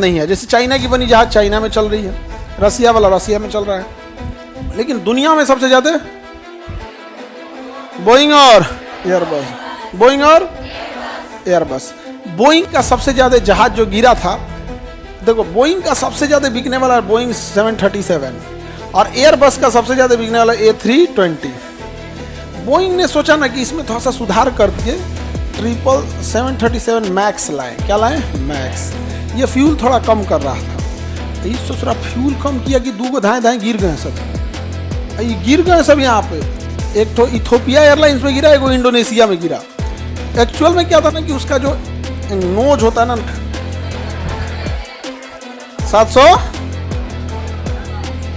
नहीं है। जैसे चाइना की बनी जहाज चाइना में चल रही है, रसिया वाला रसिया में चल रहा है, लेकिन दुनिया में सबसे ज़्यादा बोइंग और एयरबस, बोइंग और एयरबस। बोइंग का सबसे ज़्यादा जहाज जो गिरा था, देखो बोइंग का सबसे ज़्यादा बिकने वाला है बोइंग 737 और एयरबस का सबसे ज़्यादा बिकने वाला A320। बोइंग ने सोचा ना कि इसमें थोड़ा सा सुधार कर दिए, 737 मैक्स लाए। क्या लाए? मैक्स। ये फ्यूल थोड़ा कम कर रहा था, ये सोच रहा फ्यूल कम किया कि दो धाएँ धाएँ गिर गए सब, ये गिर गए सब यहाँ पे। एक तो इथोपिया एयरलाइंस में गिरा, एक इंडोनेशिया में गिरा। एक्चुअल में क्या था ना कि उसका जो नोज होता है ना 700,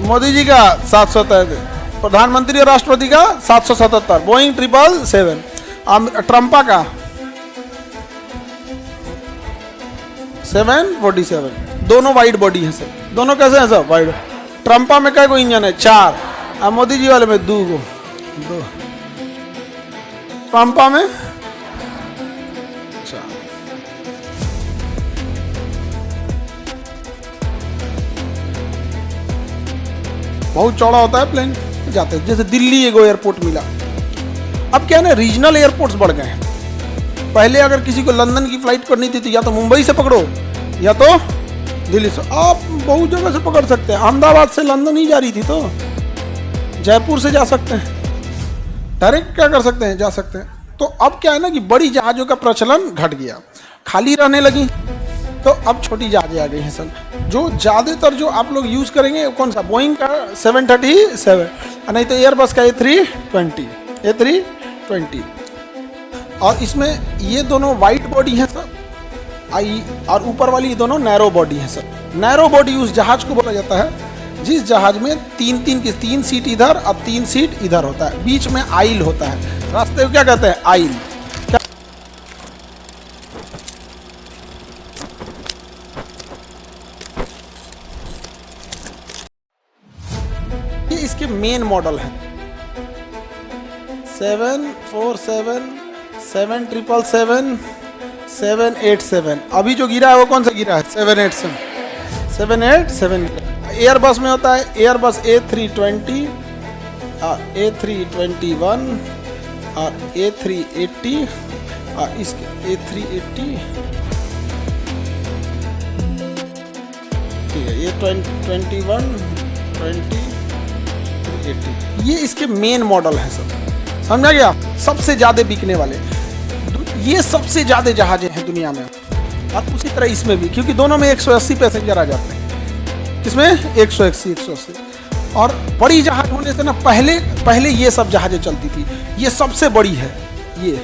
मोदी जी का 773, प्रधानमंत्री और राष्ट्रपति का 777, बोइंग 777, ट्रम्पा का 747। दोनों वाइड बॉडी है सर, दोनों कैसे हैं सर? वाइड। ट्रम्पा में क्या को इंजन है? 4, और मोदी जी वाले में 2 गो, 2। ट्रम्पा में 4। बहुत चौड़ा होता है प्लेन, जाते हैं। जैसे दिल्ली एगो एयरपोर्ट मिला, अब क्या है ना रीजनल एयरपोर्ट्स बढ़ गए हैं। पहले अगर किसी को लंदन की फ्लाइट करनी थी तो या तो मुंबई से पकड़ो या तो दिल्ली से। आप बहुत जगह से पकड़ सकते हैं, अहमदाबाद से लंदन ही जा रही थी तो जयपुर से जा सकते हैं, डायरेक्ट क्या कर सकते हैं, जा सकते हैं। तो अब क्या है ना कि बड़ी जहाज़ों का प्रचलन घट गया, खाली रहने लगी, तो अब छोटी जहाज़ें आ गई हैं सर। जो ज़्यादातर जो आप लोग यूज़ करेंगे कौन सा? बोइंग का 737, नहीं तो एयरबस का A320, A320। और इसमें ये दोनों वाइड बॉडी हैं सर, और ऊपर वाली ये दोनों नैरो बॉडी हैं सर। नैरो बॉडी उस जहाज को बोला जाता है जिस जहाज में 3 सीट इधर और 3 सीट इधर होता है, बीच में आइल होता है। रास्ते को क्या कहते हैं? आइल। ये इसके मेन मॉडल है 747, 777, 787। अभी जो गिरा है वो कौन सा गिरा है? 787। एयरबस में होता है एयरबस A320 और A321 और A380 और इसके A380, ठीक है, ये 21, 20, 80। ये इसके मेन मॉडल है सब, समझा गया? सबसे ज़्यादा बिकने वाले ये सबसे ज़्यादा जहाज़ें हैं दुनिया में। और उसी तरह इसमें भी, क्योंकि दोनों में 180 पैसेंजर आ जाते हैं, इसमें 180। और बड़ी जहाज होने से ना पहले ये सब जहाज़ें चलती थी, ये सबसे बड़ी है ये,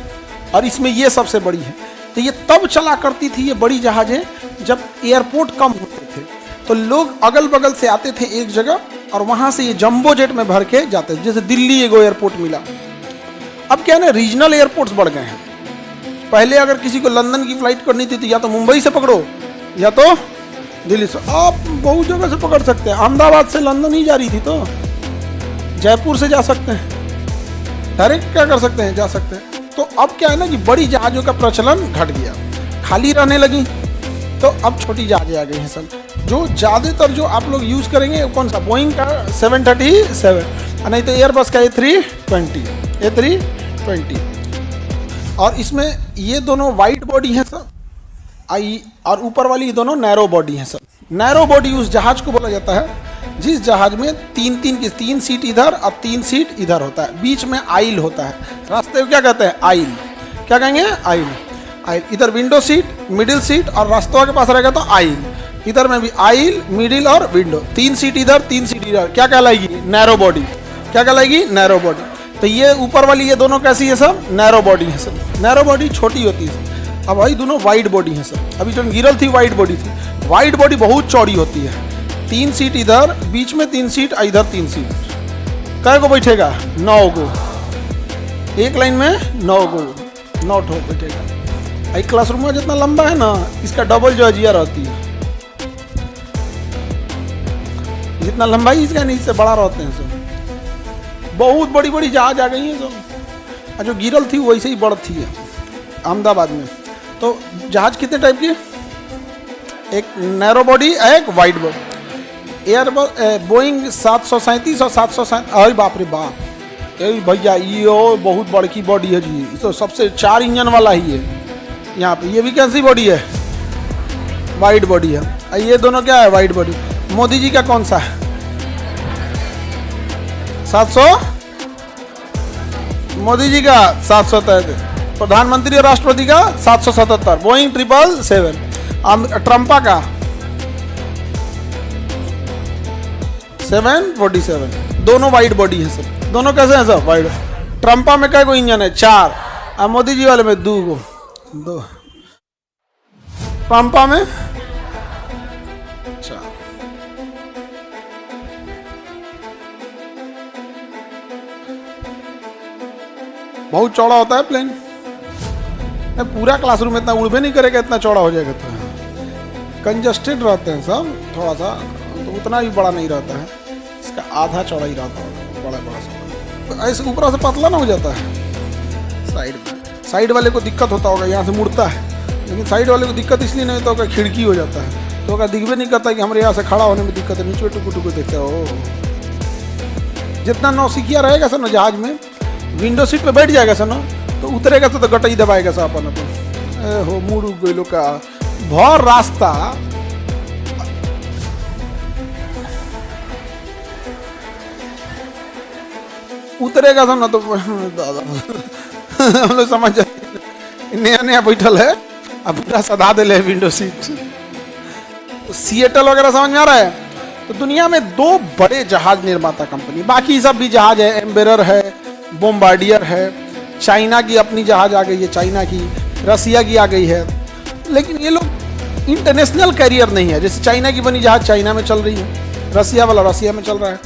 और इसमें ये सबसे बड़ी है। तो ये तब चला करती थी ये बड़ी जहाज़ें जब एयरपोर्ट कम होते थे, तो लोग अगल बगल से आते थे एक जगह और वहाँ से ये जंबो जेट में भर के जाते थे। जैसे दिल्ली एगो एयरपोर्ट मिला। अब क्या है ना रीजनल एयरपोर्ट्स बढ़ गए हैं। पहले अगर किसी को लंदन की फ्लाइट करनी थी तो या तो मुंबई से पकड़ो या तो दिल्ली से। आप बहुत जगह से पकड़ सकते हैं, अहमदाबाद से लंदन ही जा रही थी तो जयपुर से जा सकते हैं, डायरेक्ट क्या कर सकते हैं, जा सकते हैं। तो अब क्या है ना कि बड़ी जहाज़ों का प्रचलन घट गया, खाली रहने लगी, तो अब छोटी जहाज़ें आ गई हैं सर। जो ज़्यादातर जो आप लोग यूज़ करेंगे कौन सा? बोइंग का 737, नहीं तो एयरबस का A320। और इसमें ये दोनों वाइड बॉडी हैं सर, और ऊपर वाली ये दोनों नैरो बॉडी हैं सर। नैरो बॉडी उस जहाज को बोला जाता है जिस जहाज में 3 सीट इधर और 3 सीट इधर होता है, बीच में आइल होता है। रास्ते को क्या कहते हैं? आइल। क्या कहेंगे? आइल। इधर विंडो सीट, मिडिल सीट, और रास्तों के पास रहेगा तो आइल। इधर में भी आइल, मिडिल और विंडो। 3 सीट इधर, 3 सीट इधर, क्या कहलाएगी? Narrow body. क्या कहलाएगी? Narrow body. तो ये ऊपर वाली ये दोनों कैसी है सब? नैरो बॉडी है सब। नैरो बॉडी छोटी होती है। अब भाई दोनों वाइड बॉडी है सब। अभी जो गिरल थी वाइड बॉडी थी, वाइड बॉडी बहुत चौड़ी होती है। 3 सीट इधर, बीच में 3 सीट, इधर 3 सीट। कै को बैठेगा? 9 गो। एक लाइन में 9 गो, 9 ठो बैठेगा। आई क्लासरूम में जितना लंबा है ना, इसका डबल जो अजिया रहती है। जितना लंबाई इसका नहीं, इससे बड़ा रहते हैं सब। बहुत बड़ी बड़ी जहाज आ गई हैं सब। जो गिरल थी वैसे ही बढ़ थी अहमदाबाद में। तो जहाज कितने टाइप के? एक नैरो बॉडी, एक वाइड बॉडी। बोइंग 737 और 737, अरे बाप रे बाप, अरे भैया ये बहुत बड़की बॉडी है जी, तो सबसे 4 इंजन वाला ही है यहाँ पे। ये भी कैसी बॉडी है? वाइड बॉडी है। ये दोनों क्या है? Wide body. मोदी जी का कौन सा है? 700, मोदी जी का 773, प्रधानमंत्री और राष्ट्रपति का 777, बोइंग 777। ट्रम्पा का 747। दोनों वाइड बॉडी है सब। दोनों कैसे हैं सब? वाइड। ट्रम्पा में क्या इंजन है? 4, और मोदी जी वाले में 2। ट्रम्पा में 4। बहुत चौड़ा होता है प्लेन। पूरा क्लासरूम इतना उड़ भी नहीं करेगा, इतना चौड़ा हो जाएगा। तो कंजस्टेड रहते हैं सब थोड़ा सा, तो उतना भी बड़ा नहीं रहता है, इसका आधा चौड़ा ही रहता है, बड़ा बड़ा सा। तो ऐसे ऊपर से पतला ना हो जाता है। साइड वाले को दिक्कत होता होगा, यहाँ से मुड़ता है, लेकिन साइड वाले को दिक्कत इसलिए नहीं होता होगा, खिड़की हो जाता है, तो अगर दिख भी नहीं करता कि हमारे यहाँ से खड़ा होने में दिक्कत है, नीचे टुकु टुकु देखते हो। जितना नौसिखिया रहेगा सर ना जहाज में, विंडो सीट पे बैठ जाएगा सर ना, तो उतरेगा तो गटई दबाएगा सर अपन हो मुड़ गई का भर रास्ता। उतरेगा सर ना तो दादा हम लोग समझ जाए नया नया बैठल है, अब पूरा सधा दे विंडो सीट। सिएटल वगैरह समझ में आ रहा है। तो दुनिया में 2 बड़े जहाज निर्माता कंपनी, बाकी सब भी जहाज है, एम्बेरर है, बोम्बार्डियर है, चाइना की अपनी जहाज आ गई है, चाइना की, रसिया की आ गई है, लेकिन ये लोग इंटरनेशनल कैरियर नहीं है। जैसे चाइना की बनी जहाज चाइना में चल रही है, रसिया वाला रसिया में चल रहा है,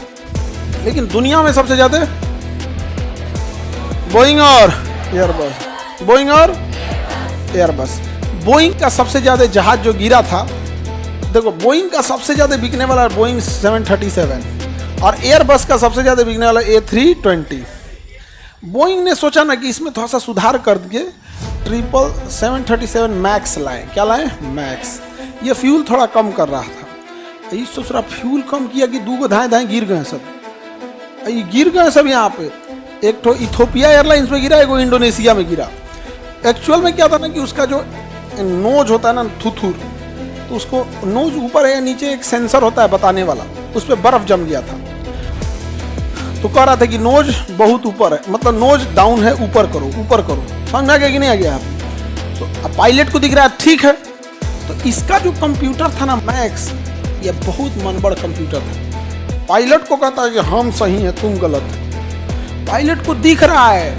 लेकिन दुनिया में सबसे ज़्यादा बोइंग और एयरबस, बोइंग और एयरबस। बोइंग का सबसे ज़्यादा जहाज जो गिरा था, देखो बोइंग का सबसे ज़्यादा बिकने वाला है बोइंग 737 और एयरबस का सबसे ज़्यादा बिकने वाला A320। बोइंग ने सोचा ना कि इसमें थोड़ा सा सुधार कर दिए, 737 मैक्स लाएं। क्या लाएं? मैक्स। ये फ्यूल थोड़ा कम कर रहा था, ये सोच रहा फ्यूल कम किया कि 2 धाएँ धाएँ गिर गए सब, ये गिर गए सब यहाँ पे। एक तो इथोपिया एयरलाइंस में गिरा, एक इंडोनेशिया में गिरा। एक्चुअल में क्या था ना कि उसका जो नोज होता है ना थुथुर, तो उसको नोज ऊपर है या नीचे एक सेंसर होता है बताने वाला, उस पर बर्फ जम गया था, तो कह रहा था कि नोज बहुत ऊपर है, मतलब नोज डाउन है, ऊपर करो ऊपर करो। समझ में आ गया कि नहीं आ गया? तो अब पायलट को दिख रहा है ठीक है। तो इसका जो कंप्यूटर था ना मैक्स, ये बहुत मनबड़ कंप्यूटर था। पायलट को कहता है कि हम सही हैं तुम गलत है। पायलट को दिख रहा है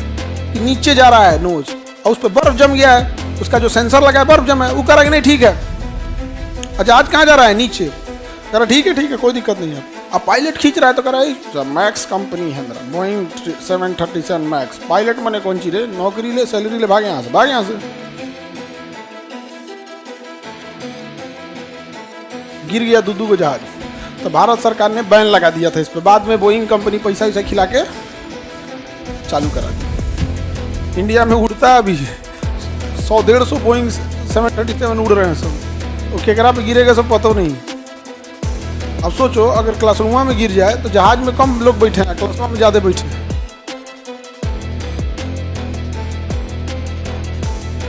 कि नीचे जा रहा है नोज और उस पर बर्फ जम गया है, उसका जो सेंसर लगा है बर्फ जमा है, वो कह रहा है कि नहीं ठीक है। अच्छा आज कहाँ जा रहा है? नीचे। कह रहा ठीक है कोई दिक्कत नहीं है। अब पायलट खींच रहा है तो कह रहा है मैक्स कंपनी है मेरा, बोइंग 737 मैक्स। पायलट मैंने कौन चीज रे, नौकरी ले, सैलरी ले, भाग यहाँ से, भाग यहाँ से। गिर गया दूधू को जहाज। तो भारत सरकार ने बैन लगा दिया था इस पर। बाद में बोइंग कंपनी पैसा वैसा खिला के चालू करा दी। इंडिया में उड़ता है अभी 100-150 बोइंग 737 उड़ रहे हैं सब। तो केकरा पे गिरेगा सब पता नहीं। अब सोचो अगर क्लासरूम में गिर जाए तो जहाज में कम लोग बैठे हैं, क्लासरूम में ज़्यादा बैठे हैं।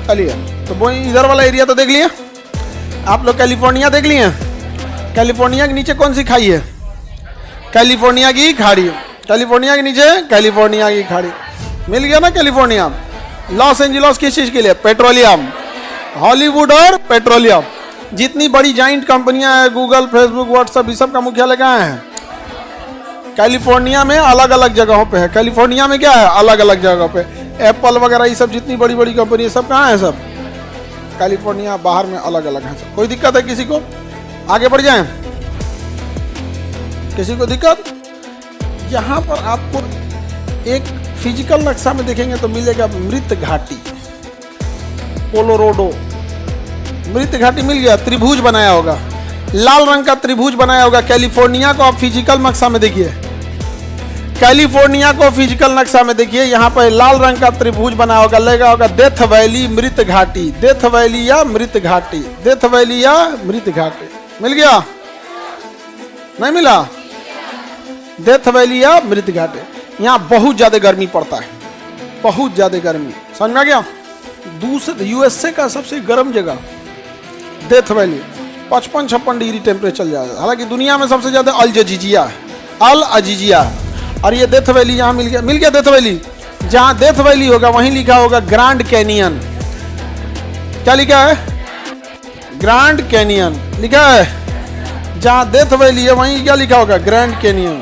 चलिए तो बोइंग इधर वाला एरिया तो देख लिए आप लोग। कैलिफोर्निया देख लिए? कैलिफोर्निया के नीचे कौन सी खाई है? कैलिफोर्निया की खाड़ी। कैलिफोर्निया के नीचे कैलिफोर्निया की खाड़ी। मिल गया ना कैलिफोर्निया। लॉस एंजलिस किस चीज़ के लिए? पेट्रोलियम। हॉलीवुड और पेट्रोलियम। जितनी बड़ी जाइंट कंपनियां हैं, गूगल, फेसबुक, व्हाट्सएप, ये सब का मुख्यालय कहाँ है? कैलिफोर्निया में अलग अलग जगहों पे है। कैलिफोर्निया में क्या है? अलग अलग जगहों पे। एप्पल वगैरह ये सब जितनी बड़ी बड़ी कंपनी है सब कहाँ है? सब कैलिफोर्निया बाहर में अलग अलग है सब। कोई दिक्कत है किसी को? आगे बढ़ जाएं। किसी को दिक्कत? यहाँ पर आपको एक फिजिकल नक्शा में देखेंगे तो मिलेगा मृत घाटी, कोलोराडो। मृत घाटी मिल गया, त्रिभुज बनाया होगा, लाल रंग का त्रिभुज बनाया होगा। कैलिफोर्निया को आप फिजिकल नक्शा में देखिए, कैलिफोर्निया को फिजिकल नक्शा में देखिए, यहाँ पर लाल रंग का त्रिभुज बना होगा, लगा होगा डेथ वैली मृत घाटी, डेथ वैली या मृत घाटी, डेथ वैली या मृत घाटी। मिल गया? नहीं मिला? डेथ वैली या मृत घाटी। यहाँ बहुत ज्यादा गर्मी पड़ता है, बहुत ज्यादा गर्मी, समझ में आ गया? दूसरे यूएसए का सबसे गर्म जगह डेथ वैली, 55-56 डिग्री टेम्परेचर चल जाएगा। हालांकि दुनिया में सबसे ज्यादा अल अजीजिया है, अल अजीजिया। और ये डेथ वैली यहाँ मिल गया डेथ वैली। जहाँ डेथ वैली होगा वहीं लिखा होगा ग्रैंड कैनियन। क्या लिखा है? ग्रैंड कैनियन लिखा है। जहाँ डेथ वैली है वहीं क्या लिखा होगा? Grand canyon.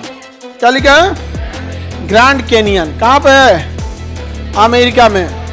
क्या लिखा है? Grand canyon. कहाँ पे है? अमेरिका में।